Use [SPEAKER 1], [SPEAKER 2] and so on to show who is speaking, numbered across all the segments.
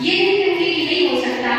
[SPEAKER 1] ये नहीं कहती कि नहीं हो सकता,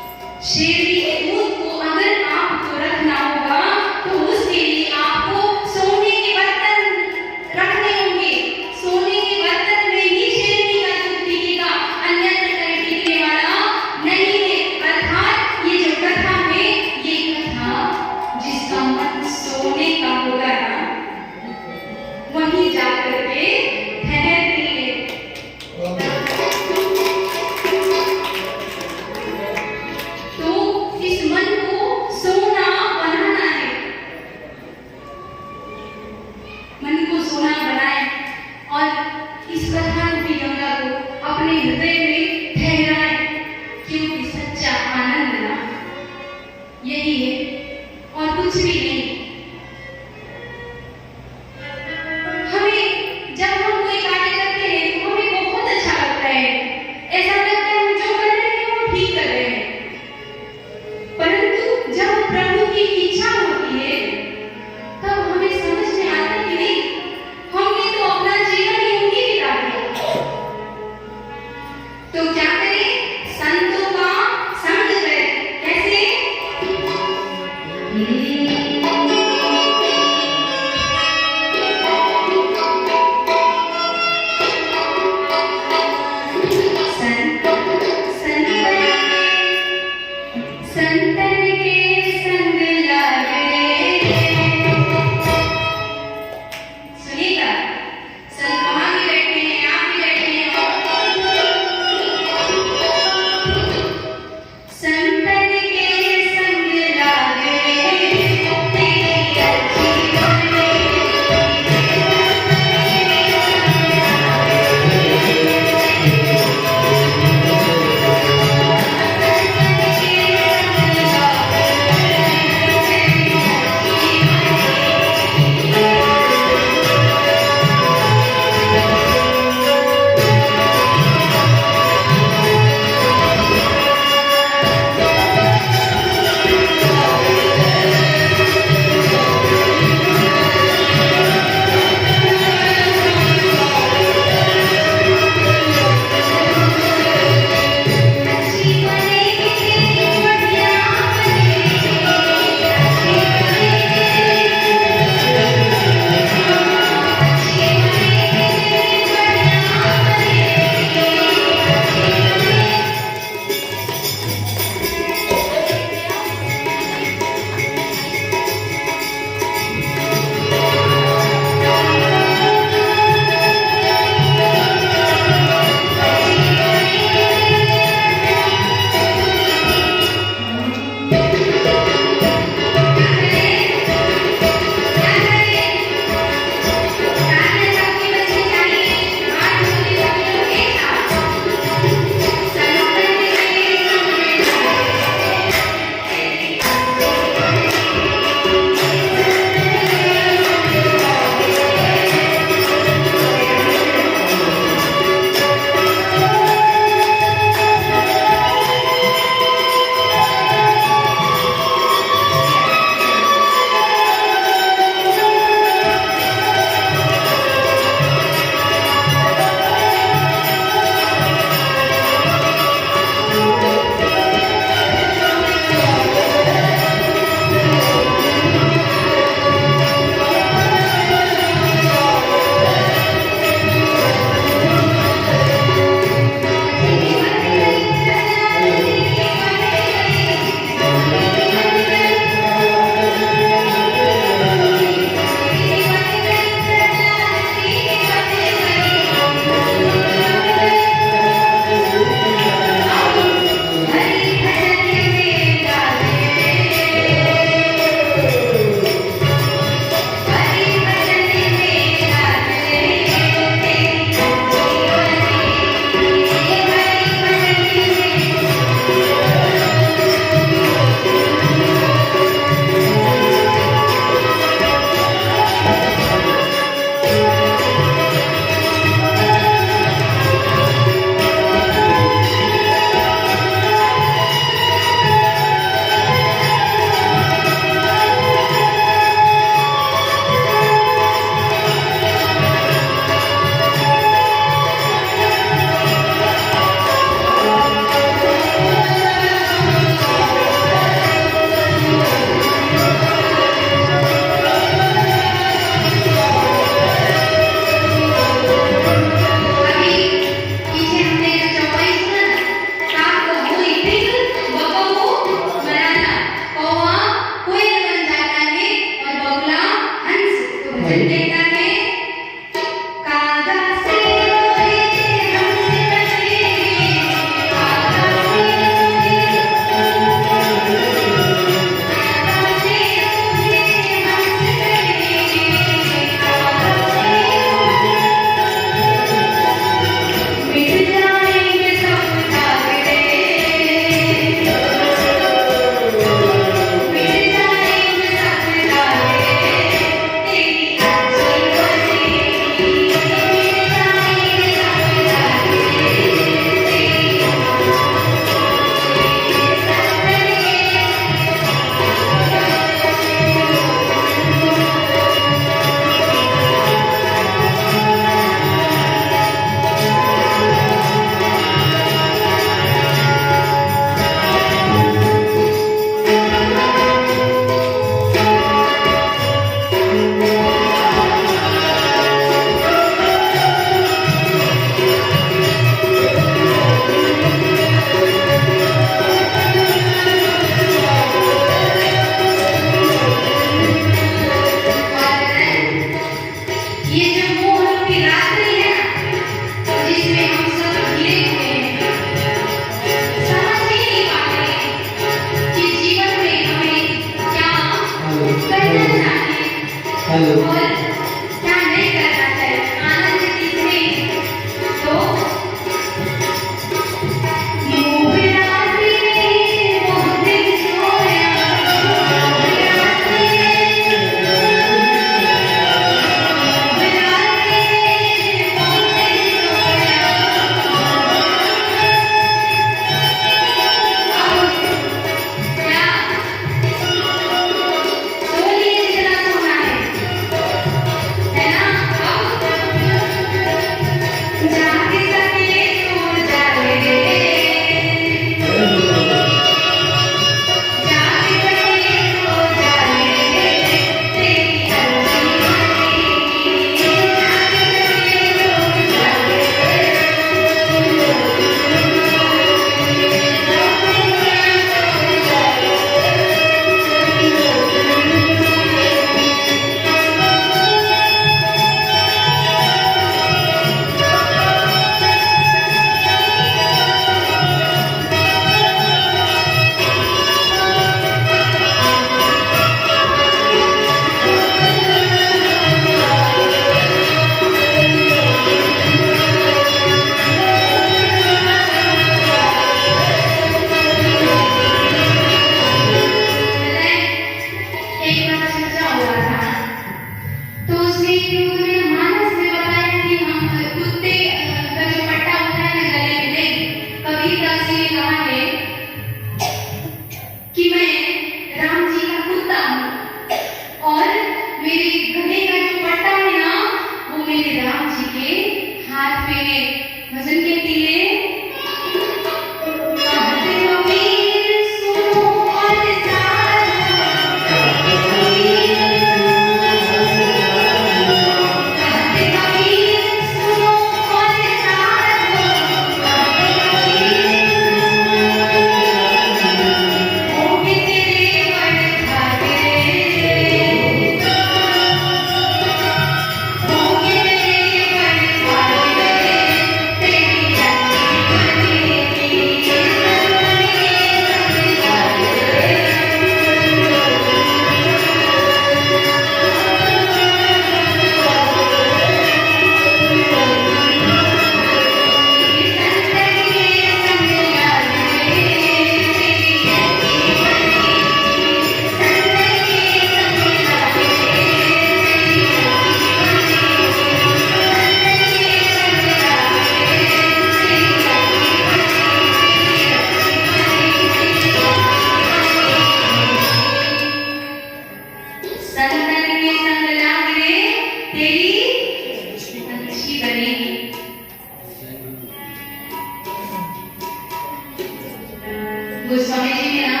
[SPEAKER 1] गोस्वामी जी ने ना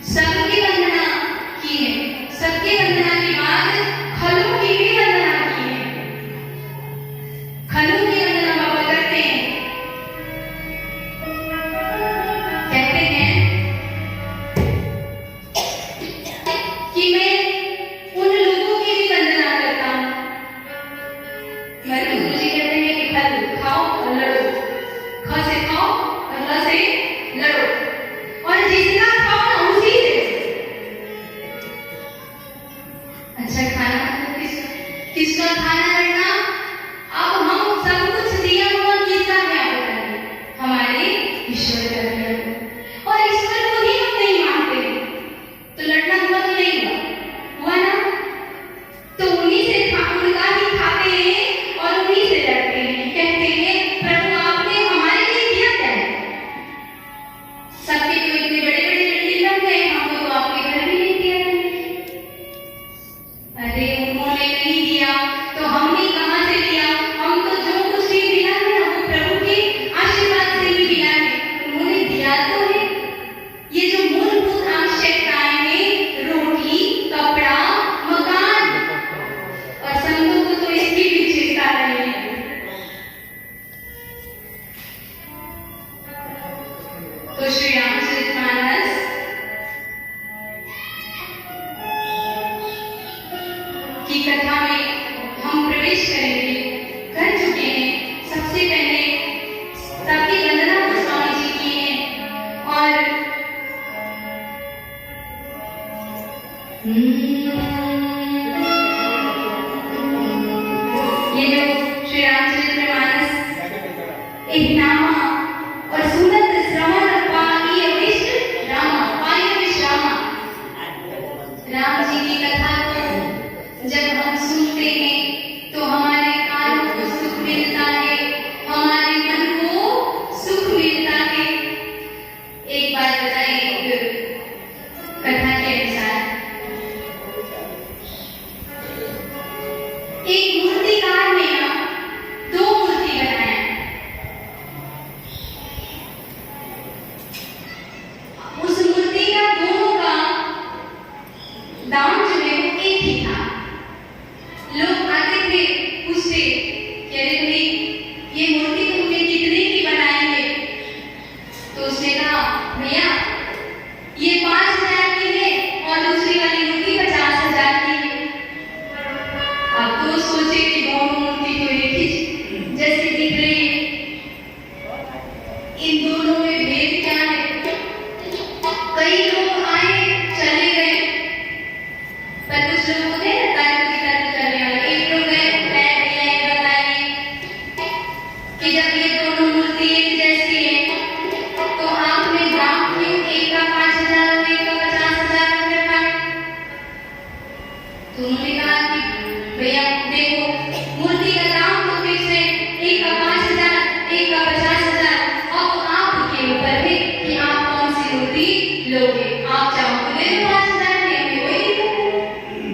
[SPEAKER 1] सबकी वंदना की है, सबकी वंदना के बाद खलु की भी वंदना की है। खलु की वंदना बाबा करते हैं, कहते हैं कि मैं उन लोगों की भी वंदना करती किसका खाना लड़ना? अब हम सब कुछ दिया हुआ किसका क्या बताएं? हमारे ईश्वर का दिया हुआ। और ईश्वर को ही हम नहीं मानते, तो लड़ना हुआ तो नहीं हुआ ना? तो उन्हीं से उनका ही खाते हैं और उन्हीं से लड़ते हैं, कहते हैं प्रभु आपने हमारे लिए किया क्या है? सबके तो इतने बड़े बड़े बिल्डिंग बन गए, हमको तो आपके घर भी नहीं दिया। अरे उन्होंने नहीं दिया तो हमने कहां से लिया? हम तो जो कुछ भी मिला है ना वो प्रभु के आशीर्वाद से ही मिला है। उन्होंने दिया तो है। ये जो मूलभूत आवश्यकताएं हैं, रोटी, कपड़ा, मकान, और संतों को तो इसकी भी चिंता नहीं है। तो श्री रामचरितमानस की कथा में हम प्रवेश करेंगे, कर चुके हैं। सबसे पहले सबकी वंदना गोस्वामी जी की है और ये जो श्री रामचरितमानस एक नामा और सुनत श्रवण पाई अविष्ट रामा, पाई अविष्ट रामा। राम जी की कथा को जब हम सुनते हैं तो हमारे कानों को सुख मिलता है, हमारे मन को सुख मिलता है। एक बात बताइए, कथा के अनुसार एक मूर्तिकार ने ना 2 मूर्ति बनाया। उस मूर्ति का दोनों का दाम जो है वो एक ही था। लोग आते थे, पूछते कि अरे भाई ये मूर्ति तुमने कितने की बनाई है? तो उसने कहा भैया ये 5,000 की है और दूसरी वाली मूर्ति 50,000 की है। अब तो सोचे कि दोनों मूर्ति तो एक ही जैसी दिख रही है, इन दोनों में भेद क्या है? कई लोग आए चले गए, पर कुछ लोग होते हैं ना तर्क वितर्क करने वाले। एक लोग गए, भैया ये बताइए कि जब ये दोनों मूर्ति एक जैसी है तो आपने दाम क्यों एक का 5,000 और एक का 50,000 रखा है? तो उन्होंने कहा कि भैया देखो मूर्ति का दाम तो फिक्स है, एक का 5,000 एक का 50,000। अब आपके ऊपर है कि आप कौन सी मूर्ति लोगे। आप चाहो तो ले लो 5,000 में, कोई दिक्कत नहीं।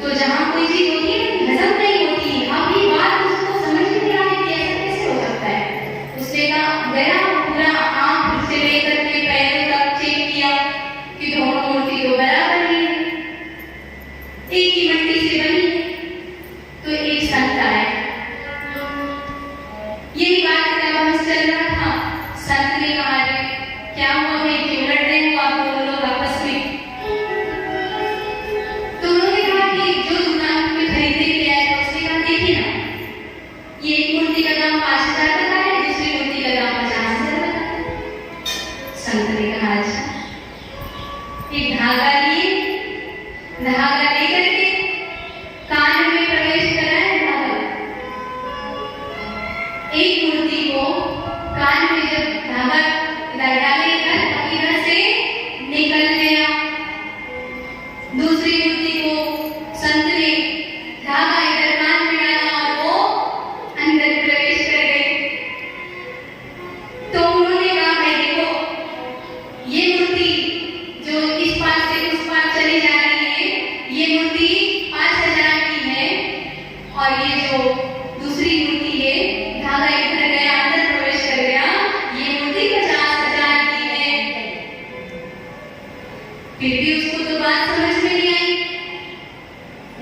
[SPEAKER 1] तो जहां कोई चीज होती है हजम नहीं होती, अब ये बात उसको समझ में नहीं आती कि ऐसा कैसे हो सकता है। उसने कहा गया पूरा आंख से लेकर के पैरों तक चेक किया कि दोनों मूर्ति तो बराबर ही है, एक ही मिट्टी से बनी है। तो एक संत आया, यही बात का बहस चल रहा था। संत ने कहा क्या हुआ भाई, क्यों लड़ रहे हो आप दोनों लोग आपस में? तो उन्होंने कहा कि जो दुकान में खरीदने के लिए आया था उसने कहा देखिए ना, ये एक मूर्ति का दाम 5,000 बता है, दूसरी मूर्ति का दाम 50,000 बता है। संत ने कहा अच्छा, एक धागा लिए, धागा लेकर के कान में प्रवेश कराया धागा। एक मूर्ति को कान में जब धागा डाले इधर से निकल गया, दूसरी मूर्ति को संत ने धागा इधर कान में डाला और वो अंदर प्रवेश कर गए। तो उन्होंने कहा भाई देखो ये मूर्ति जो इस पार से उस पार चली जा रही है, ये मूर्ति 5,000 की है, और ये जो दूसरी मूर्ति है धागा इधर गया अंदर प्रवेश कर गया, ये मूर्ति 50,000 की है। फिर भी उसको तो बात समझ में नहीं आई।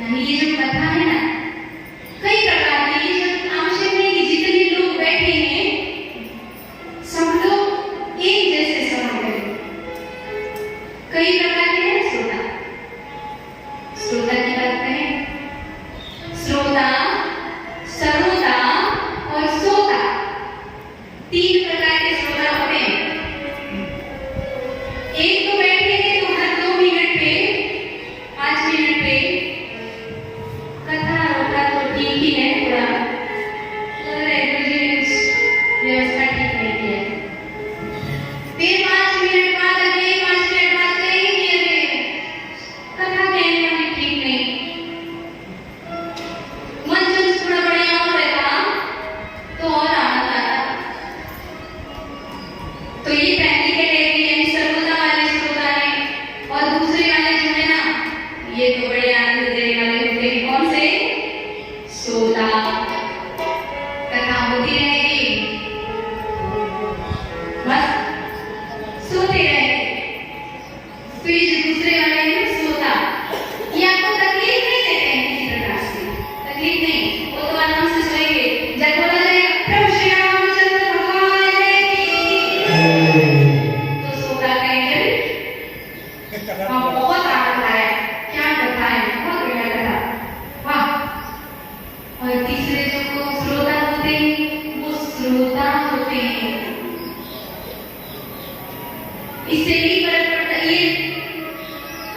[SPEAKER 1] यानी ये जो कथा है ना, कई प्रकार की, ये जो आवश्यक नहीं कि जितने लोग बैठे हैं सब लोग एक जैसे समझ गए। कई प्रकार के हैं श्रोता की बात करें, श्रोता ठीक ही है, थोड़ा लग रहा है मुझे व्यवस्था ठीक नहीं की है। फिर 5 मिनट बाद अगले 5 मिनट बाद कहेंगे अरे कथा कहने वाली ठीक नहीं, मंच थोड़ा बढ़िया और रहता तो और आनंद आता। तो ये पहली कैटेगरी यानी सर्वोदय वाले श्रोता है, और दूसरे वाले जो है ना ये तो बड़े आनंद देने वाले होते हैं। कौन से? श्रोता। कथा होती रहेगी, बस सोते रहेंगे। तो ये जो दूसरे वाले हैं श्रोता, ये आपको तकलीफ नहीं देते हैं किसी प्रकार से, तकलीफ नहीं, वो तो आराम से सोएंगे। जब बोला जाएगा प्रभु श्री रामचंद्र भगवान तो श्रोता कहेंगे हाँ बहुत आनंद आया, क्या कथा है, बहुत बढ़िया कथा, वाह। और तीसरे जो श्रोता होते हैं वो श्रोता होते हैं, इससे नहीं फर्क पड़ता, ये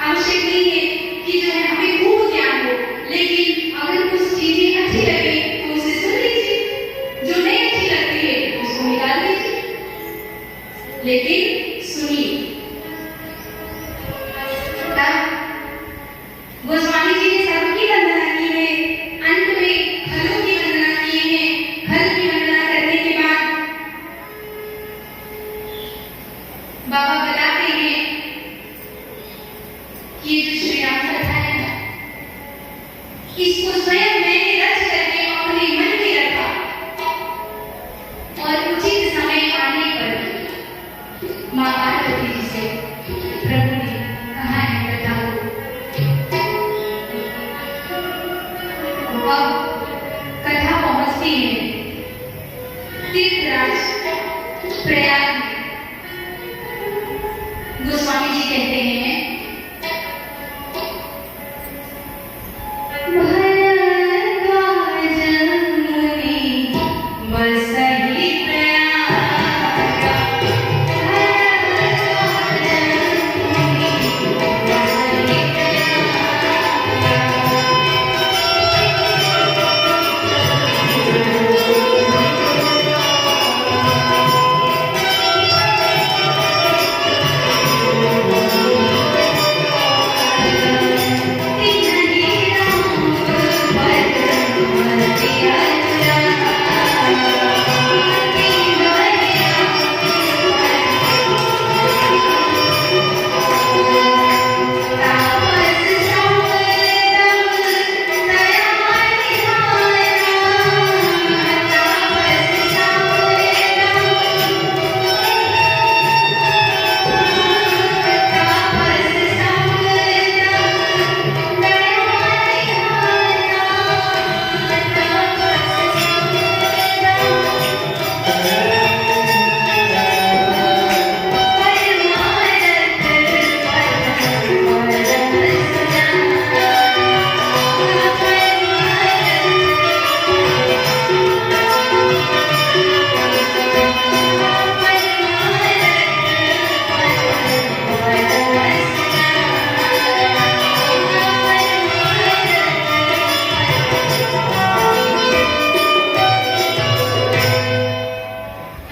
[SPEAKER 1] आवश्यक नहीं है कि जो है हमें खूब ज्ञान हो, लेकिन अगर कुछ चीजें अच्छी लगे तो उसे सुन लीजिए, जो नहीं अच्छी लगती है उसको निकाल दीजिए, लेकिन सुनिए। गोस्वामी जी ने सबकी वंदना की है, अंत में फलों की वंदना की है। फल की वंदना करने के बाद बाबा बताते हैं कि ये जो श्री राम कथा है ना, इसको स्वयं मैंने रच करके अपने मन में रखा, और उचित समय आने पर माँ पार्वती जी से प्रभु ने कहा है कथा को। अब कथा पहुंचती है तीर्थराज प्रयाग में। गोस्वामी जी कहते हैं भरद्वाज मुनि बसहि प्रयाग,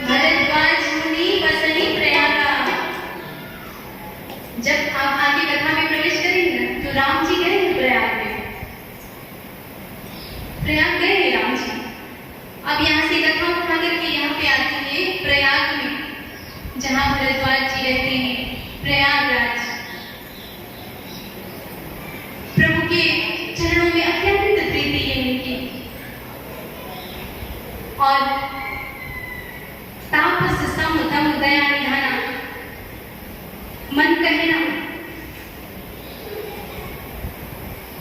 [SPEAKER 1] भरद्वाज मुनि बसहि प्रयाग गए हैं राम जी। अब यहाँ से कथा उठा करके यहाँ पे आते हैं प्रयाग में, जहाँ भरद्वाज जी रहते हैं, प्रयागराज। प्रभु के चरणों में अत्यंत प्रीति है उनकी, और तापस सम तम दया निधाना, मन कहना,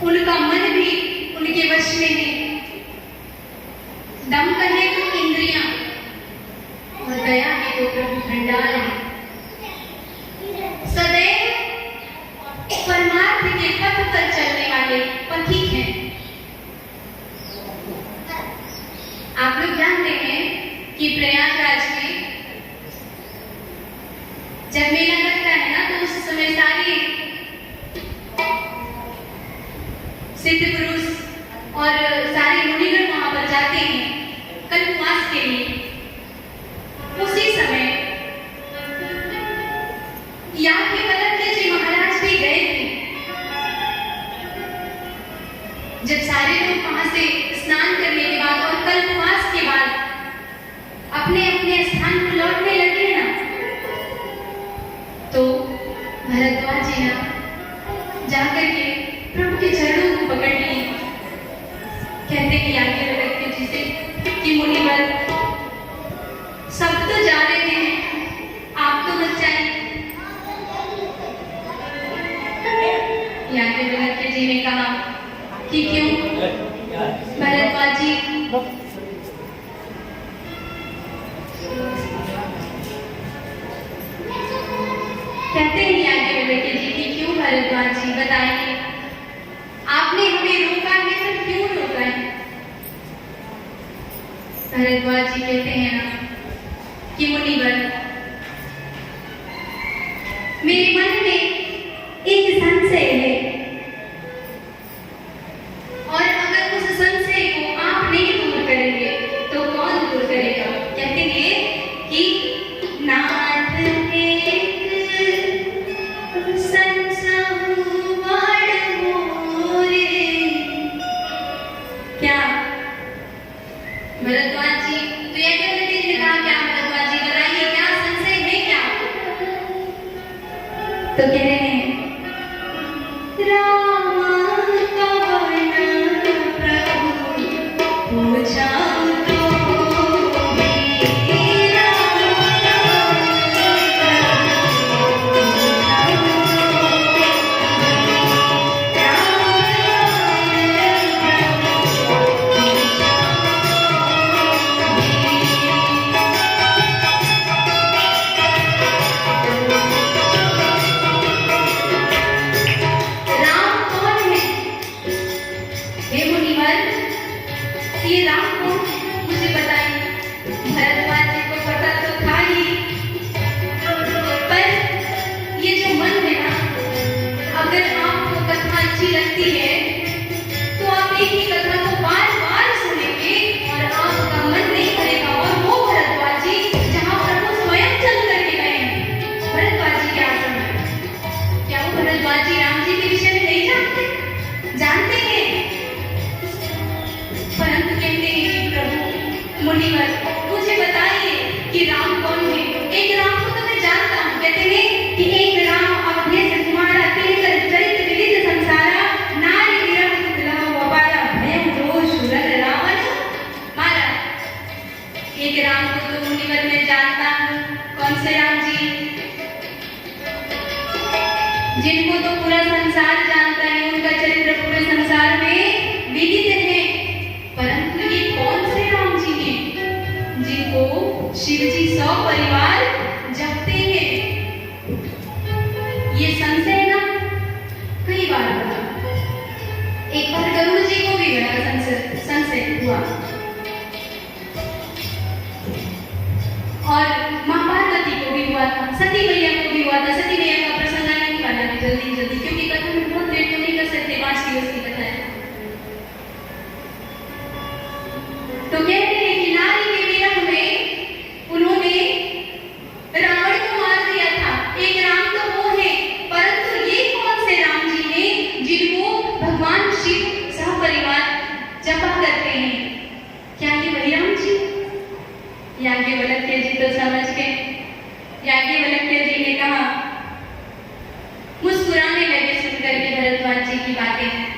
[SPEAKER 1] उनका मन भी उनके वश में है। दम कहे तो इंद्रियां, और दया है तो प्रभु भंडार है। सदैव परमार्थ के पथ पर चलने वाले पथिक हैं। आप लोग जानते हैं कि प्रयागराज में जब मेला लगता है ना, तो उस समय सारी सिद्ध पुरुष और सारे मुनिगण कल्पवास के लिए। उसी समय याज्ञवल्क्य जी महाराज भी गए थे। जब सारे लोग वहां से स्नान करने के बाद और कल्पवास के बाद अपने अपने स्थान पर लौटने लगे ना, तो भरद्वाज जी ना जाकर के प्रभु के चरणों को पकड़ लिए। कहते कि याज्ञवल्क्य जी से कि मुनिवर, सब तो जा रहे हैं, आप तो मत जाइए। याज्ञवल्क्य जी ने कहा कि क्यों भरद्वाज जी? कहते हैं याज्ञवल्क्य जी कि क्यों भरद्वाज जी, बताइए, आपने हमें रोका है तो क्यों रोका है? भरद्वाज जी कहते हैं ना कि मुनिवर, मेरे मन में एक संशय है और अगर उस संशय को आप नहीं दूर करेंगे तो कौन दूर करेगा? कहते हैं कि नाथ एक संसहु वाड़ मोरे। क्या भरद्वाज जी? तो याज्ञवल्क्य जी ने कहा क्या भरद्वाज जी, बताइए क्या संशय है क्या? तो कह रहे हैं राम कवन प्रभु पूछाऊं तो मेरा ये राम को मुझे बताइए। भरद्वाज जी को पता तो था ही, पर ये जो मन है ना, अगर आपको कथा अच्छी लगती है तो आप एक ही कथा को बार बार सुनेंगे और आपका मन नहीं भरेगा। और वो भरद्वाज जी जहाँ प्रभु स्वयं चल करके गए हैं, भरद्वाज जी के आश्रम में, क्या वो भरद्वाज जी राम जी के विषय में नहीं जानते? जानते हैं, परंतु कहते हैं कि प्रभु मुनिवर, मुझे बताइए कि राम कौन है? एक राम को तो मैं जानता हूँ। कहते हैं कि एक राम अवधेश कुमारा तिलकर चरित विविध संसारा नारी विरह दुर्लभ वपारा भयं रोष रग रावण मारा। एक राम को तो मुनिवर मैं जानता हूँ। कौन से राम जी? जिनको तो पूरा संसार जानता है, उनका चरित्र पूरे संसार में विदित है। परंतु ये कौन से राम जी हैं जिनको शिव जी सपरिवार जपते हैं? ये संशय ना कई बार हुआ। एक बार गरुड़ जी को भी बड़ा संशय हुआ और मां पार्वती को भी हुआ था, सती मैया को भी हुआ था। सती मैया का प्रसंग आने नहीं वाला है जल्दी जल्दी, क्योंकि कथा में बहुत देर तो नहीं कर सकते, 5 दिवस की कथा है। तो कहते हैं कि नारी के विरह में उन्होंने रावण को मार दिया था। एक राम तो वो है, परंतु ये कौन से राम जी हैं जिनको भगवान शिव सहपरिवार जपा करते हैं? क्या ये वही राम जी? याज्ञवल्क्य जी तो समझ गए। याज्ञवल्क्य जी ने कहा, मुस्कुराने लगे सुनकर के भरद्वाज जी की बातें।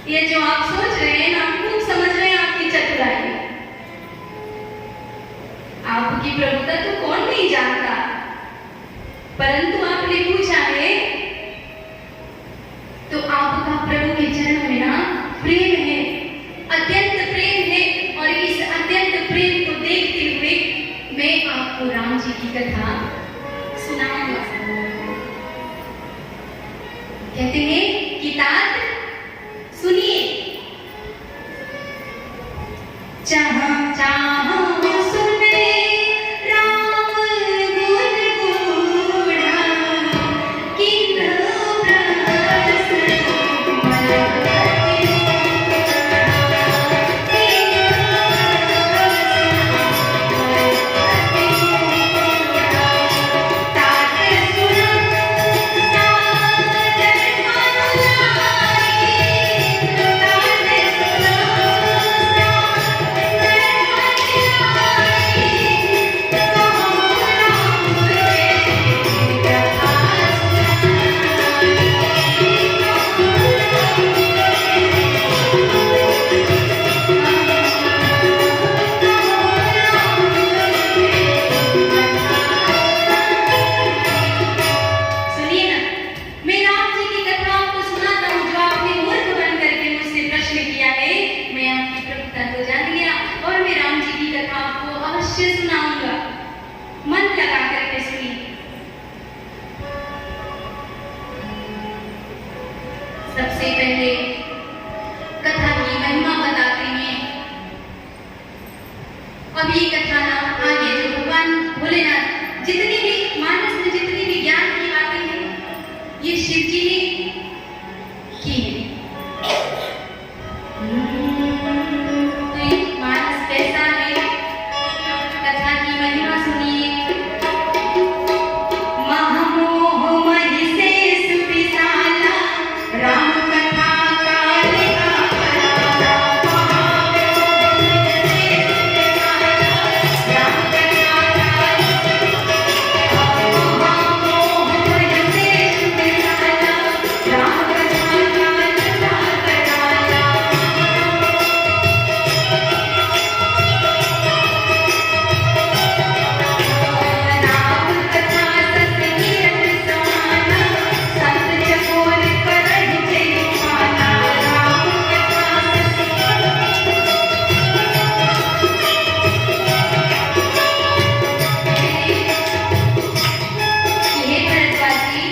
[SPEAKER 1] ये जो आप सोच रहे हैं, आप खूब समझ रहे हैं आपकी चतुराई। आपकी प्रभुता तो कौन नहीं जानता, परंतु आपने पूछा है तो आपका प्रभु के चरणों में ना प्रेम है, अत्यंत प्रेम है। और इस अत्यंत प्रेम को देखते हुए मैं आपको राम जी की कथा सुनाऊंगा। कहते हैं कि तात सुनिए, जहां जहां सुने राम गुण गूढ़ा, किन्ह प्रहसन सुनाऊंगा। मन लगा करके सुनिए। सबसे पहले कथा की महिमा बताते हैं। अब ये कथा ना आगे जो भगवान भोलेनाथ जितनी भी मानस में जितनी भी ज्ञान की बातें हैं, ये शिव जी ने की है। तो ये मानस कैसा है, कथा की महिमा सुनिए। महामोह महि से सुविशाला, राम कथा काल का कराला। महामोह महि से सुविशाला, राम कथा काल महामोह महि से सुविशाला, राम कथा काल का कराला। राम कथा सत कीरत समाना, संत चकोर करहि जय पाना। राम कथा ये भरद्वाजी,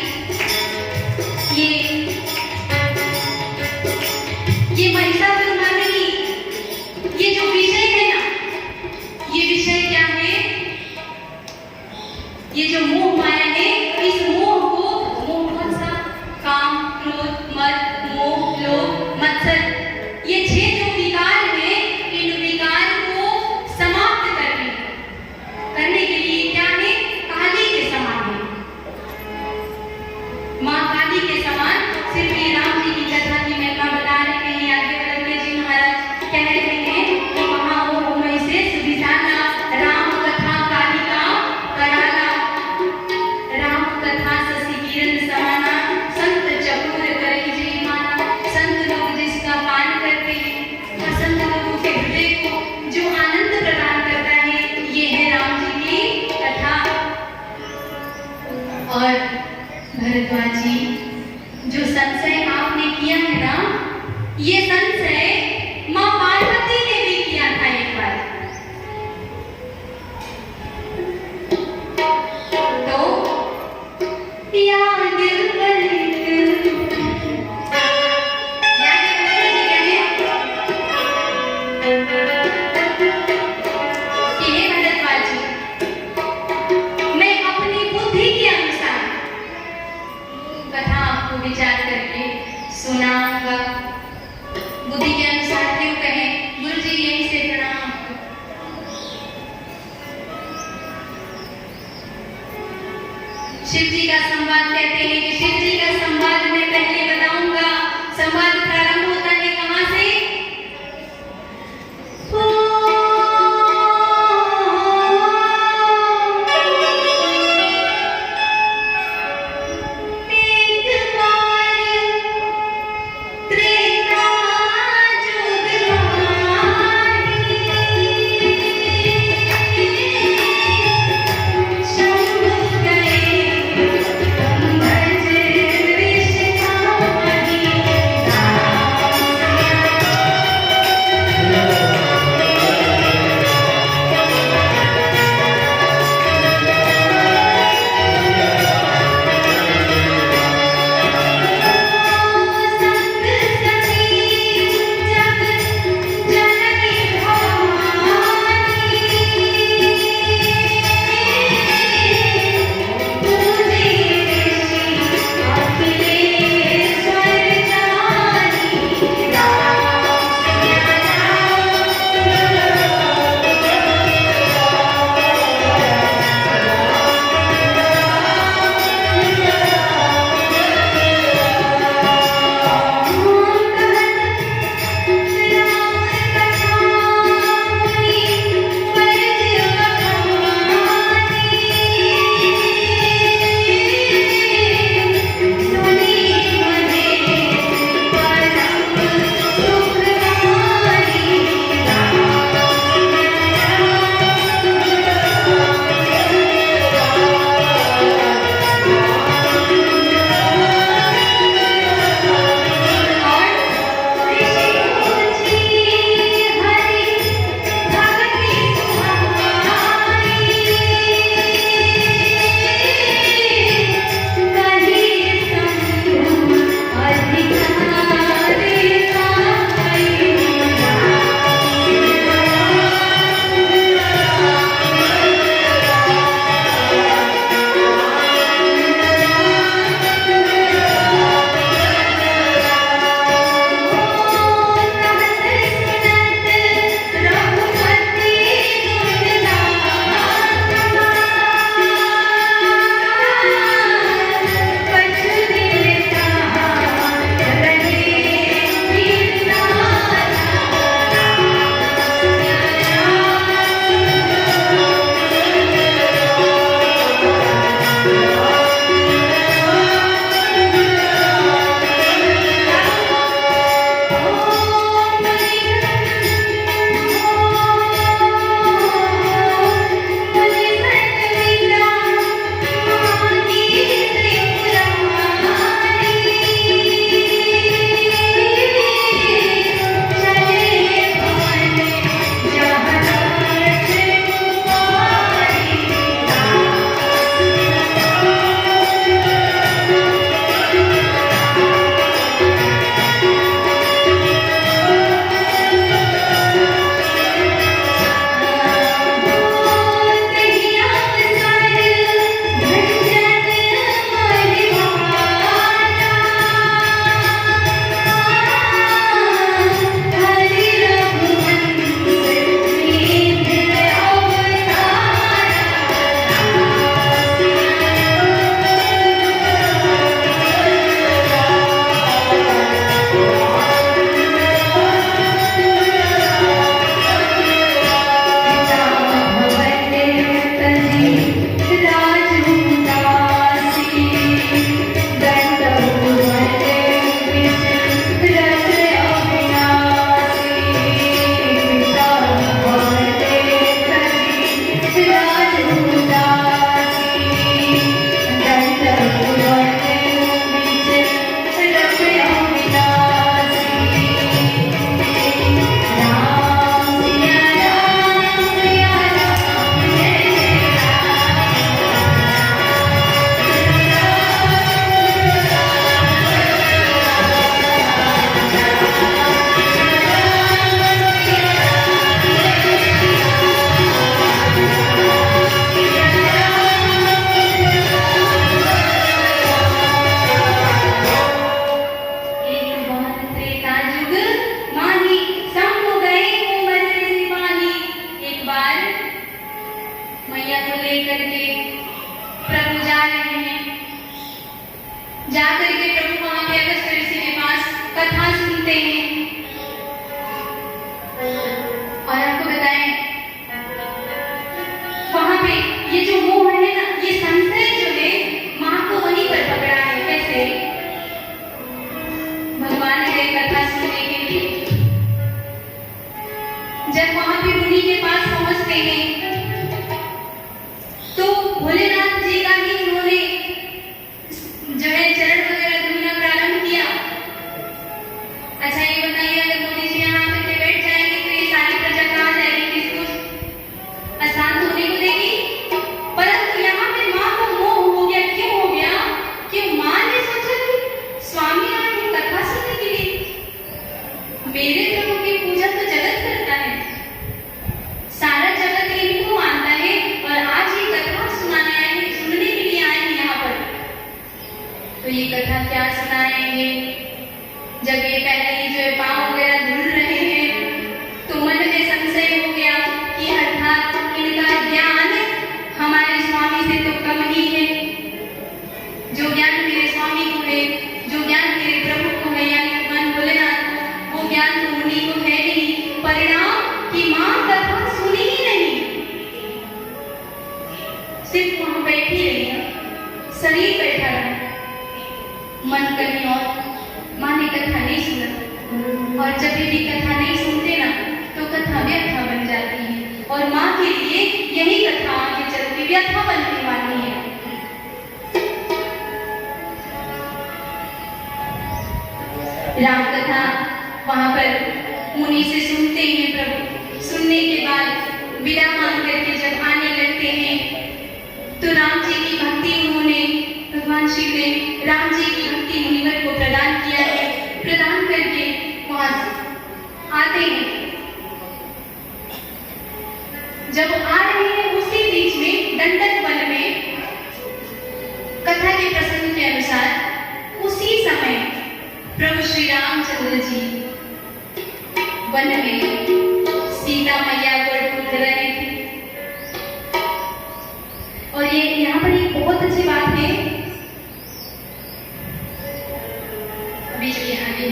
[SPEAKER 1] ये महिषासुरमर्दिनी, ये जो विषय है ना, ये विषय क्या है? ये जो मोह माया है, इस मोह को, मोह कौन सा? काम, क्रोध, मद, मोह, लोभ, मत्सर, ये 6 जो विकार हैं, इन विकार को समाप्त करने के लिए क्या है? काली के समान है, माँ काली के समान। सिर्फ ये राम जी की कथा की महिमा बता रहे हैं। आगे बढ़ते जी महाराज कह रहे हैं कि महामोह महि से सुविशाला, राम कथा काली का कराला। राम कथा शशि किरण समाना, संत चकोर करहि जय माना। संत लोग जिसका पान करते हैं, और संत लोगों के हृदय को जो आनंद प्रदान करता है, ये है राम जी की कथा। और भरद्वाज जी, जो संशय आपने किया है ना, ये संशय माँ पार्वती ने भी किया था एक बार। तो याद मैं अपनी बुद्धि के अनुसार कथा आपको विचार करके सुनाऊंगा। बुद्धि के अनुसार क्यों कहें? गुरु जी यहीं से प्रणाम। शिव जी का संवाद कहते हैं कि शिव जी का संवाद मैं पहले बताऊंगा। संवाद प्रारंभ होता है कहां से? त्रेता यही कथा आगे चल के व्यथा बनने वाली है। राम कथा वहां पर मुनि से सुनते हैं प्रभु। सुनने के बाद विदा मांग करके जब आने लगते हैं तो राम जी की भक्ति उन्होंने, भगवान शिव ने राम जी की भक्ति मुनिवर को प्रदान किया है। प्रदान करके वहां आते हैं। जब आ रहे हैं उसी बीच में दंडक वन में कथा के प्रसंग के अनुसार उसी समय प्रभु श्री रामचंद्र जी वन में सीता मैया को ढूंढ रहे थे। और ये यहाँ पर एक बहुत अच्छी बात है, अभी चलिए आगे।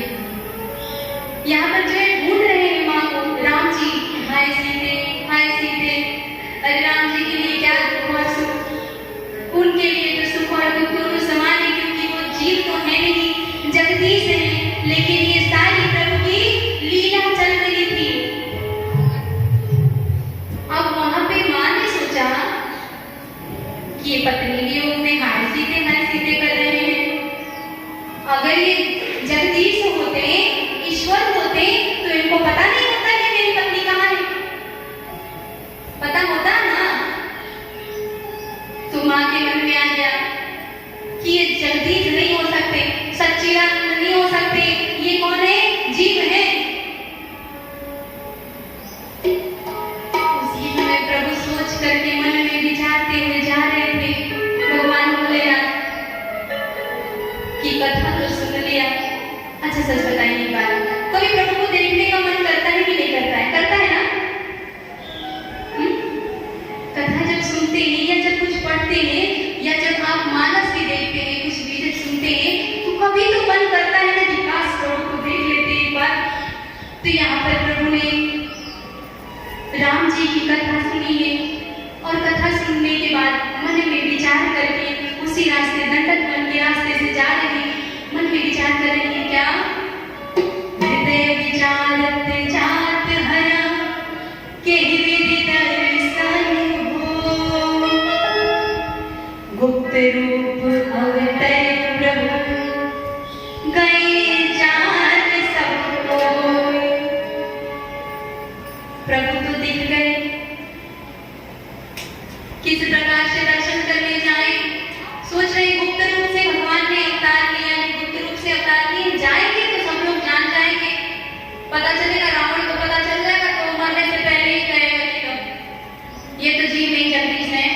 [SPEAKER 1] यहाँ पर जो है ढूंढ रहे हैं माँ को, राम जी, हाय सीते, हाय सीते। अरे राम जी के लिए क्या दुख और सुख, उनके लिए तो सुख और दुख दोनों समान है, क्योंकि वो जीव तो है नहीं, जगदीश है। लेकिन ये सारी प्रभु की लीला चल रही थी। अब वहां पे माँ ने सोचा कि ये पत्नी योग में हाय सीते कर रहे हैं। अगर ये जगदीश होते, ईश्वर होते, तो इनको पता नहीं होता कि मेरी पत्नी कहाँ है? पता होता ना। तो माँ के मन में आ गया कि ये जगदीश नहीं हो सकते, सच्चिदानंद नहीं हो सकते, ये कौन है? जीव है। उसी में प्रभु सोच करके मन में विचारते हुए जा रहे थे। भगवान बोले ना कि कथा तो सुन लिया। अच्छा सच बताइए एक बात, कभी प्रभु को देखने का मन करता है कि नहीं करता है? करता है ना? कथा जब सुनते हैं या जब कुछ पढ़ते हैं या जब आप मानस भी देखते हैं, कुछ भी जब सुनते हैं, तो कभी तो मन करता है ना कि काश प्रभु को देख लेते एक बार। तो यहाँ पर प्रभु ने राम जी की कथा सुनी है और कथा सुनने के बाद मन में विचार करके उसी रास्ते, दंडक वन के रास्ते से जा रहे हैं। मन में विचार कर रहे हैं क्या? हृदय विचारत जात हरा के विधि दर्शन हो, गुप्त रूप अवतर प्रभु गए जान सबको। प्रभु तो दिख गए, किस प्रकार से दर्शन करने जाए। सोच रहे गुप्त रूप से भगवान ने अवतार लिया है, गुप्त रूप से अवतार लिए जाएंगे तो सब लोग जान जाएंगे, पता चलेगा, रावण को पता चल जाएगा तो मरने से पहले ही कहेगा कि ये तो जीव नहीं जगदीश है।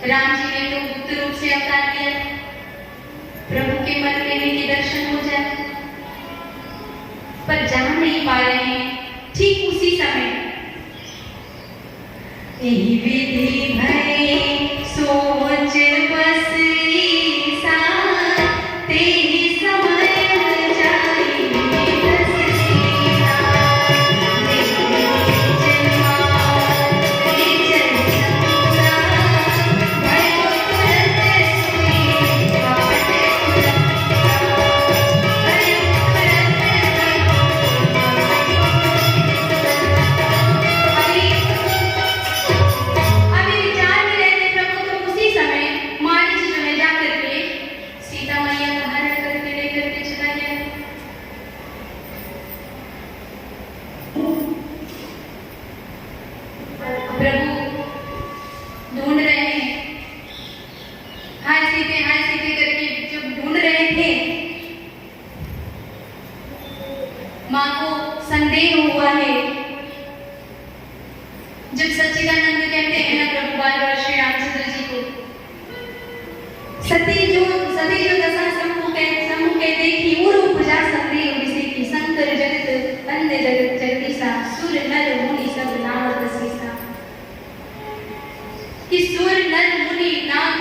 [SPEAKER 1] राम जी ने तो गुप्त रूप से अवतार लिया, प्रभु के मन लेने के दर्शन हो जाए, पर जान नहीं पा रहे हैं। ठीक उसी समय यही विधि भय सोच बस ईसा, तेरी समय जाई बस ईसा। जन्मा चल सकता भय तुरंत सुई बात अभी विचार में रहते प्रभु तो उसी समय मारी जी जो है जा करके सीता मैया का हरण करके लेकर के चला गया। प्रभु ढूंढ रहे हैं, हाय सीते करके जब ढूंढ रहे थे, माँ को संदेह हुआ है। जब सच्चिदानंद कहते हैं ना प्रभु बार श्री रामचंद्र जी को, सती जो दशा समूह कहते कि वो रूप जा संदेह विषय की शंकर जगत अन्य जगत जगदीशा सुर नर मुनि सब नाम सीसा। कि सुर नर मुनि नाम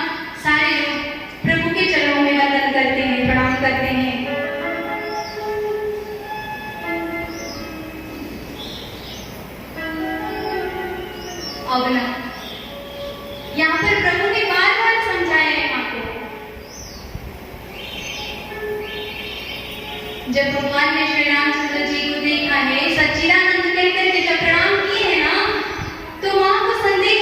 [SPEAKER 1] सारे लोग प्रभु के चरणों में वंदन करते हैं, प्रणाम करते हैं। अब ना यहाँ पर प्रभु ने बार-बार समझाया है माँ को। जब भगवान ने श्री रामचंद्र जी को देखा है, सच्चिदानंद कहकर के जब प्रणाम किए हैं ना, तो माँ को संदेह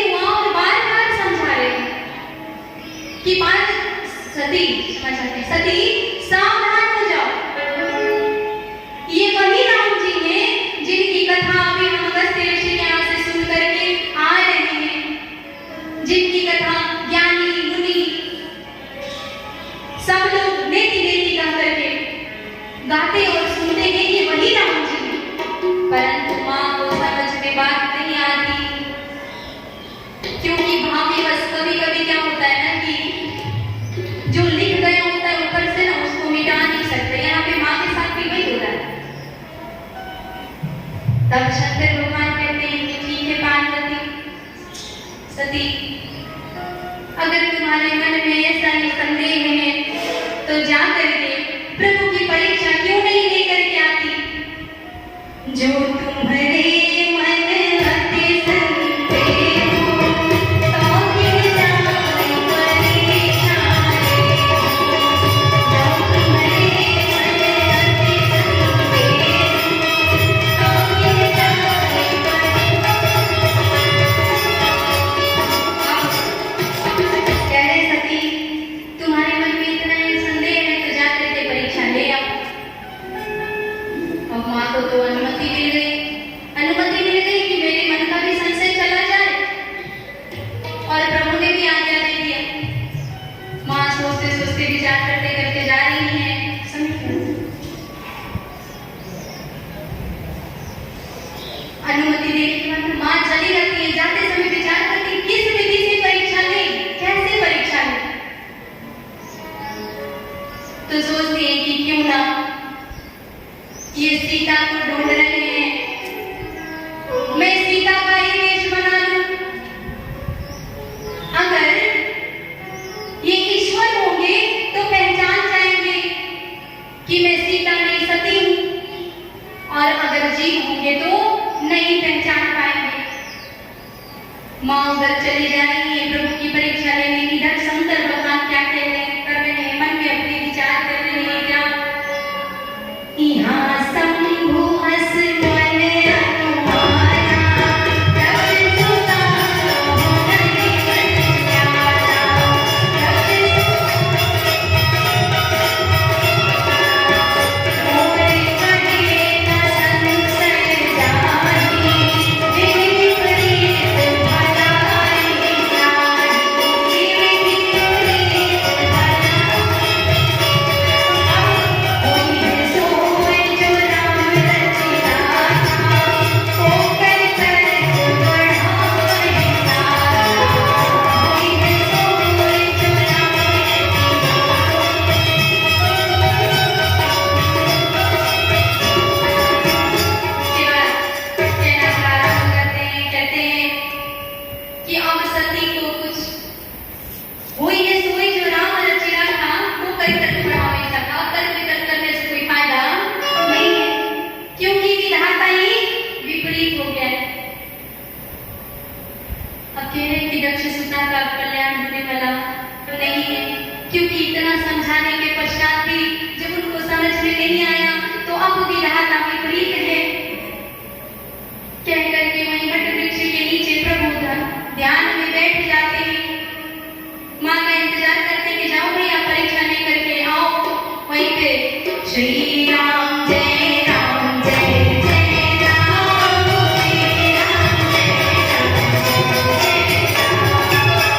[SPEAKER 1] तब शंकर भगवान कहते हैं कि ठीक है पार्वती, सती, अगर तुम्हारे मन में ऐसा ही संदेह है तो जा करके प्रभु की परीक्षा क्यों नहीं लेकर के आती? जो तुम्हारे मन अति संदेह हो, तो गिर जाए परीक्षा ले। जो तुम्हारे मन अति संदेह हो, तो गिर जाए कह रहे सती, तुम्हारे मन में इतना ही संदेह है तो जा करके परीक्षा ले आओ। अब माँ को तो अनुमति मिल गई कि मेरे मन का भी संशय चला जाए, और प्रभु ने भी आज्ञा दे दिया। माँ सोचते सोचते विचार करते करते जा रही है। अनुमति देने के बाद माँ चली जाती है। जाते समय विचार करती किस विधि से परीक्षा ले, कैसे परीक्षा ले। तो सोचती है कि क्यों ना ये सीता को ढूंढ रहे हैं, मैं सीता का ही वेश बना लूं। अगर ये ईश्वर होंगे तो पहचान जाएंगे कि मैं सीता नहीं सती हूं, और अगर जीव होंगे तो नहीं पहचान पाएंगे। माँ उधर चली जा रही है प्रभु की परीक्षा लेने। इधर शंकर भगवान क्या कर रहे हैं, मन में अपने विचार कर रहे हैं। क्या यहाँ शंभु असमन अनुमाना, रक्त सुता मोहन कन्याना, मोरे कहे न संशय जाहि, विधि विपरीत भलाई जाहि, विधि विपरीत भलाई। होई सोई जो राम रचिया था, होकर कर्म बढ़ाए सारा। होई सोई जो राम उसके बाद कहना प्रारंभ करते हैं। कहते हैं कि अब सती को कुछ हुई है सोई जो राम रचिया था, वो कर कर्म बढ़ावे सका। कर्म विकर्म करने से कोई फायदा नहीं है, क्योंकि विधाता ही विपरीत हो गया है। अब कह रहे हैं कि दक्ष सुता का कल्याण होने वाला तो नहीं है, क्योंकि इतना समझाने के पश्चात भी जब उनको समझ में नहीं आया तो अब विधाता विपरीत है। कह करके वहीं वट वृक्ष के नीचे प्रभु ध्यान में बैठ जाते हैं। माँ का इंतजार करते कि जाओ भैया परीक्षा नहीं करके आओ। वहीं पे श्री राम जय राम जय जय राम, श्री राम जय राम जय जय राम,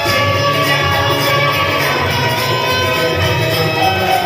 [SPEAKER 1] श्री राम जय राम।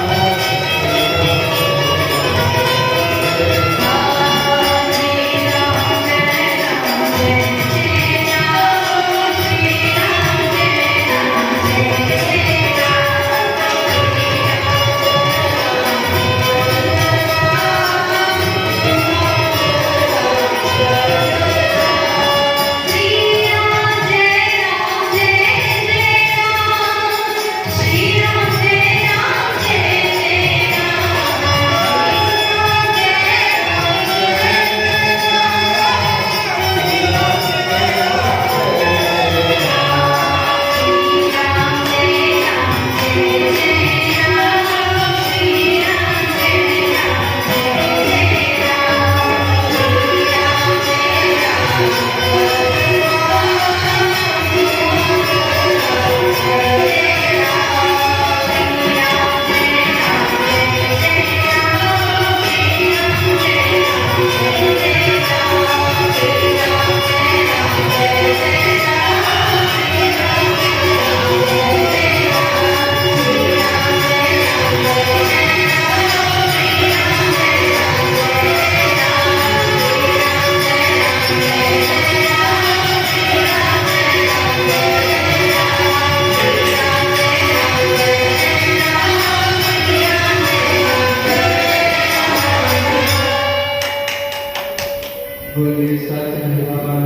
[SPEAKER 2] बोलिए सच बाबा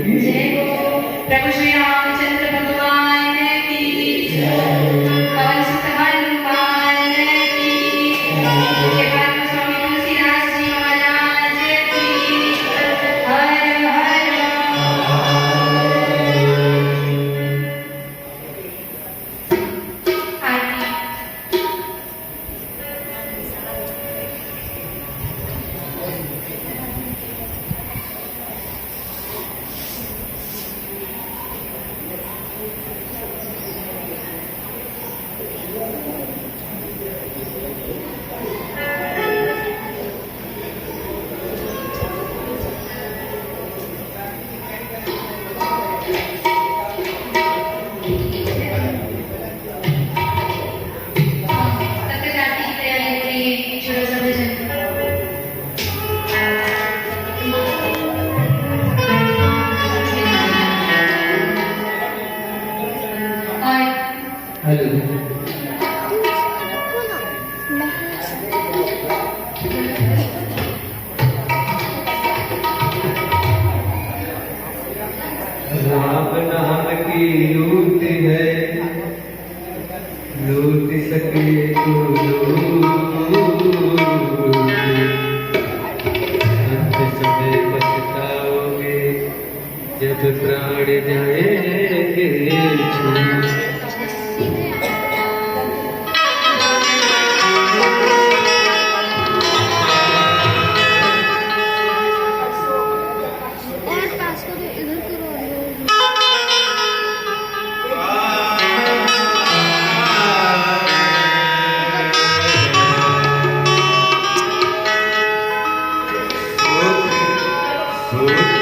[SPEAKER 2] की
[SPEAKER 1] जय हो। प्रभु श्री रामचंद्र भगवान की पवन सुत हनुमान की जय। बाबा स्वामी तुलसीदास जी महाराज की हर हर आरती। सत्य आरती की तैयारी हो रही है, छोड़ो सब जन। और
[SPEAKER 2] हेलो राम नाम की लूट है, लूट सके तो लूट, अंत समय पछताओगे जब प्राण जाएंगे छूट।
[SPEAKER 3] और पास को तो इधर करो।
[SPEAKER 2] सोच